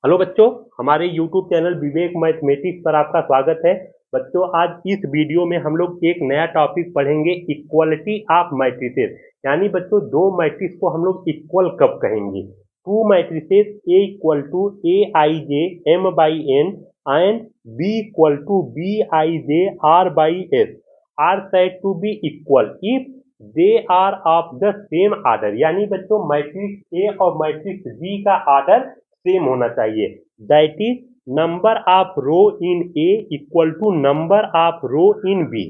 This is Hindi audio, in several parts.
हेलो बच्चों, हमारे YouTube चैनल विवेक मैथमेटिक्स पर आपका स्वागत है। बच्चों, आज इस वीडियो में हम लोग एक नया टॉपिक पढ़ेंगे, इक्वलिटी ऑफ मैट्रिसेस। यानी बच्चों, दो मैट्रिक्स को हम लोग इक्वल कब कहेंगे। Two matrices A equal to A I J M by N and B equal to B I J R by S are said to be equal if they are of the same order. यानी बच्चों, मैट्रिक्स ए और मैट्रिक्स बी का आर्डर सेम होना चाहिए। That is number of row in A equal to number of row in B,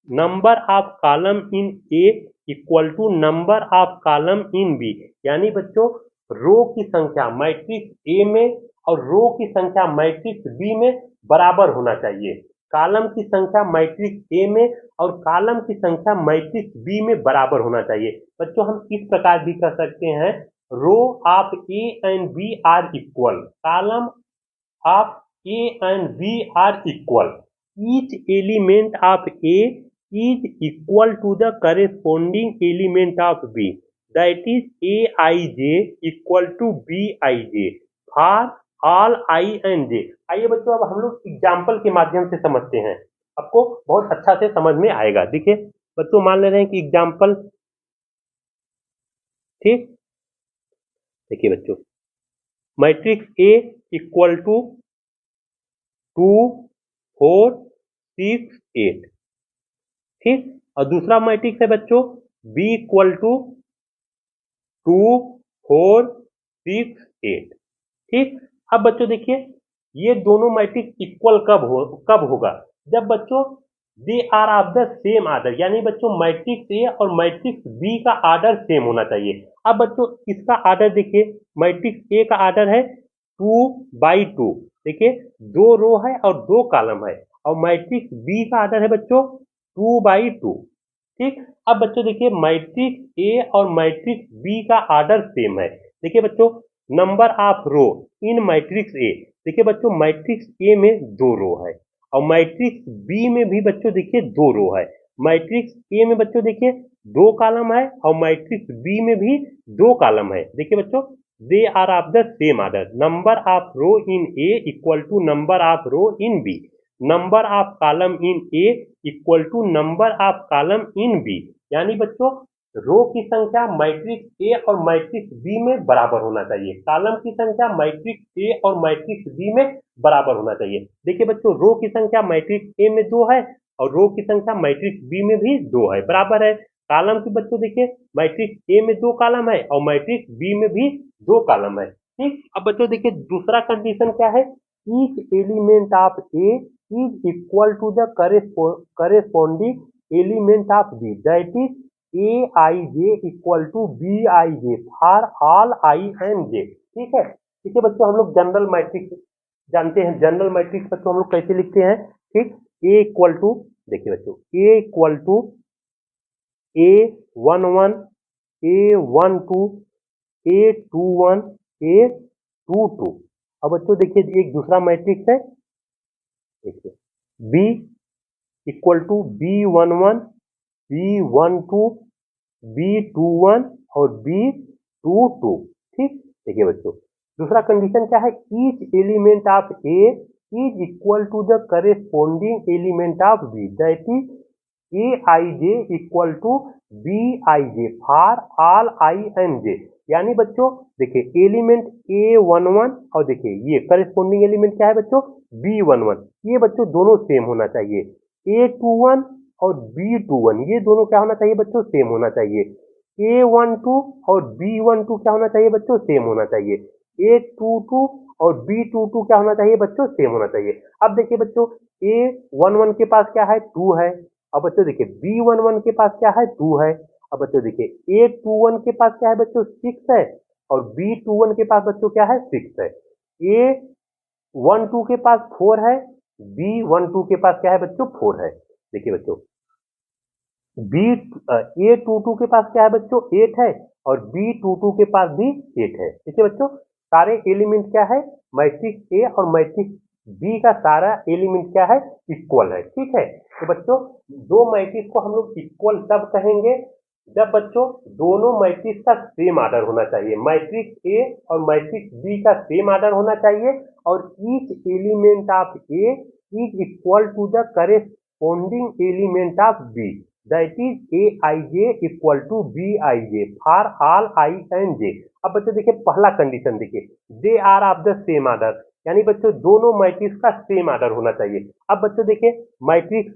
number of column in A equal to number of column in B. यानी बच्चों, रो की संख्या मैट्रिक्स ए में और रो की संख्या मैट्रिक्स बी में बराबर होना चाहिए। कॉलम की संख्या मैट्रिक्स ए में और कॉलम की संख्या मैट्रिक्स बी में बराबर होना चाहिए। बच्चों, हम इस प्रकार भी कर सकते हैं, row of A and B are equal, column of A and B are equal, each element of A is equal to the corresponding element of B, that is Aij equal to Bij for all I and J। आइए बच्चों, अब हम लोग एग्जाम्पल के माध्यम से समझते हैं, आपको बहुत अच्छा से समझ में आएगा। देखिए बच्चों, मान ले रहे हैं कि एग्जाम्पल, ठीक। देखिए बच्चों, मैट्रिक्स ए इक्वल टू 2 4 6 8, ठीक। और दूसरा मैट्रिक्स है बच्चों बी इक्वल टू 2 4 6 8, ठीक। अब बच्चों देखिए, ये दोनों मैट्रिक्स इक्वल कब होगा, जब बच्चों they are of the same order. यानी बच्चों, मैट्रिक्स ए और मैट्रिक्स बी का आर्डर सेम होना चाहिए। अब बच्चों, इसका आर्डर देखिए, मैट्रिक्स ए का आर्डर है 2/2, देखिए 2 रो है और 2 कॉलम है। और मैट्रिक्स बी का आर्डर है बच्चों 2/2, ठीक। अब बच्चों देखिए, मैट्रिक्स ए और मैट्रिक्स बी का आर्डर सेम है। देखिए बच्चों, number of row in matrix A, देखिए बच्चों मैट्रिक्स ए में 2 रो है और मैट्रिक्स बी में भी बच्चों देखिए 2 रो है। मैट्रिक्स ए में बच्चों देखिए 2 कॉलम है और मैट्रिक्स बी में भी 2 कॉलम है। देखिए बच्चों, they are of the same order, number of row in A equal to number of row in B, number of column in A equal to number of column in B. यानी बच्चों, रो की संख्या मैट्रिक्स ए और मैट्रिक्स बी में बराबर होना चाहिए, कॉलम की संख्या मैट्रिक्स ए और मैट्रिक्स बी में बराबर होना चाहिए। देखिए बच्चों, रो की संख्या मैट्रिक्स ए में 2 है और रो की संख्या मैट्रिक्स बी में भी 2 है, बराबर है। कॉलम की बच्चों देखिए, मैट्रिक्स ए में 2 कॉलम है और मैट्रिक्स बी में भी 2 कॉलम है, ठीक। अब बच्चों देखिए, दूसरा कंडीशन क्या है, each element of A is equal to the corresponding element of B, that is Aij equal to Bij for all I and J, ठीक है। देखिए बच्चों, हम लोग जनरल मैट्रिक्स जानते हैं, जनरल मैट्रिक्स बच्चों हम लोग कैसे लिखते हैं, ठीक। A इक्वल टू, देखिए बच्चों, A equal to A11 A12 A21 A22। अब बच्चों देखिए, एक दूसरा मैट्रिक्स है, देखिए B equal to B11 B12 B21 और B22, ठीक। देखिए बच्चों, दूसरा कंडीशन क्या है, each element of A is equal to the corresponding element of B, that is Aij equal to Bij for all i and j. यानी बच्चों देखिए, एलिमेंट A11 और देखिए ये करेस्पॉन्डिंग एलिमेंट क्या है बच्चों B11, ये बच्चों दोनों सेम होना चाहिए। A21 और B21 ये दोनों क्या होना चाहिए बच्चों, सेम होना चाहिए। A12 और B12 क्या होना चाहिए बच्चों, सेम होना चाहिए। A22 और B22 क्या होना चाहिए बच्चों, सेम होना चाहिए। अब देखिए बच्चों, A11 के पास क्या है, 2 है। अब बच्चों देखिए, B11 के पास क्या है, 2 है। अब बच्चों देखिए, A21 के पास क्या है बच्चों, 6 है और B21 के पास बच्चों क्या है, 6 है। A12 के पास 4 है, B12 के पास क्या है बच्चों, 4 है। देखिए बच्चों, A22 के पास क्या है बच्चों, 8 है और B22 के पास भी 8 है। देखिए बच्चों, सारे एलिमेंट क्या है, मैट्रिक्स ए और मैट्रिक्स बी का सारा एलिमेंट क्या है, इक्वल है, ठीक है। तो बच्चों, दो मैट्रिक्स को हम लोग इक्वल तब कहेंगे जब बच्चों दोनों मैट्रिक्स का सेम आर्डर होना चाहिए, मैट्रिक्स ए और मैट्रिक्स बी का सेम आर्डर होना चाहिए और each element of A is equal to the corresponding element of B, that is A I j equal to B I j for all i and j. अब बच्चों देखिए पहला कंडीशन देखिए, they are of the same order, यानी बच्चों दोनों मैट्रिक्स का सेम आर्डर होना चाहिए। अब बच्चों देखिए मैट्रिक्स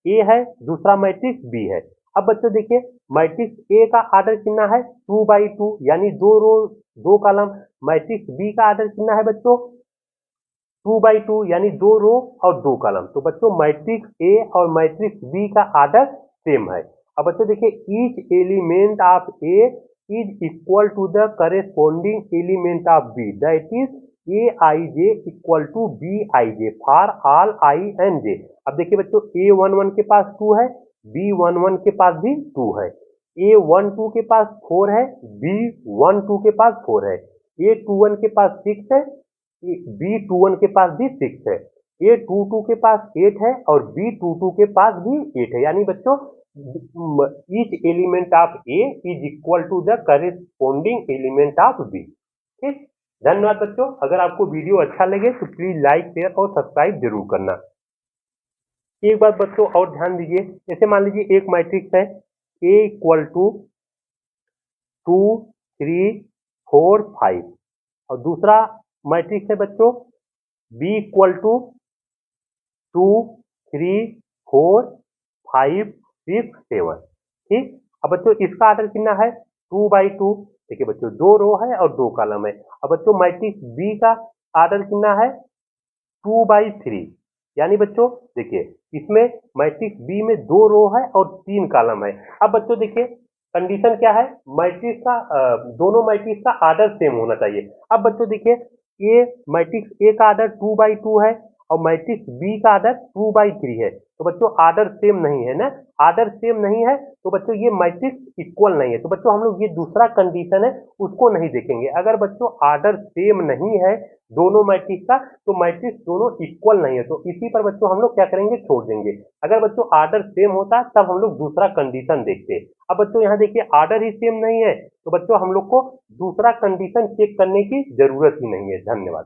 ए है, दूसरा मैट्रिक्स बी है। अब बच्चों देखिए मैट्रिक्स ए का आर्डर कितना है 2/2, यानी 2 रो 2 कॉलम। मैट्रिक्स बी का आर्डर कितना है बच्चों 2/2, यानी 2 रो और 2 कॉलम। तो बच्चों मैट्रिक्स ए और मैट्रिक्स बी का आर्डर सेम है। अब बच्चों देखिए each element of A is equal to the corresponding element of B, that is A I j equal to B I j for all i and j. अब देखिए बच्चों A11 के पास 2 है, B11 के पास भी 2 है, A12 के पास 4 है, B12 के पास 4 है, A21 के पास 6 है, B21 के पास भी 6 है, A22 के पास 8 है और B22 के पास भी 8 है, यानी बच्चों each element of A is equal to the corresponding element of B. ठीक, धन्यवाद बच्चों। अगर आपको वीडियो अच्छा लगे तो प्लीज लाइक शेयर और सब्सक्राइब जरूर करना। एक बात बच्चों और ध्यान दीजिए, जैसे मान लीजिए एक मैट्रिक्स है ए इक्वल टू 2 3 4 5 और दूसरा मैट्रिक्स है बच्चों बी इक्वल टू 2 3 4 5 6 7। ठीक, अब बच्चों इसका आर्डर कितना है 2/2। देखिए बच्चों 2 रो है और 2 कॉलम है। अब बच्चों मैट्रिक्स बी का आर्डर कितना है 2/3, यानी बच्चों देखिए इसमें मैट्रिक्स बी में 2 रो है और 3 कॉलम है। अब बच्चों देखिए कंडीशन क्या है, मैट्रिक्स का दोनों मैट्रिक्स का आर्डर सेम होना चाहिए। अब बच्चों देखिए ये मैट्रिक्स ए का आर्डर 2/2 है और मैट्रिक्स बी का आर्डर 2/3 है, तो बच्चों आर्डर सेम नहीं है ना, आर्डर सेम नहीं है तो बच्चों ये मैट्रिक्स इक्वल नहीं है। तो बच्चों हम लोग ये दूसरा कंडीशन है उसको नहीं देखेंगे। अगर बच्चों आर्डर सेम नहीं है दोनों मैट्रिक्स का तो मैट्रिक्स दोनों इक्वल नहीं है, तो इसी पर बच्चों हम लोग क्या करेंगे छोड़ देंगे। अगर बच्चों आर्डर सेम होता तब हम लोग दूसरा कंडीशन देखते। अब बच्चों यहाँ देखिए आर्डर ही सेम नहीं है तो बच्चों हम लोग को दूसरा कंडीशन चेक करने की जरूरत ही नहीं है। धन्यवाद।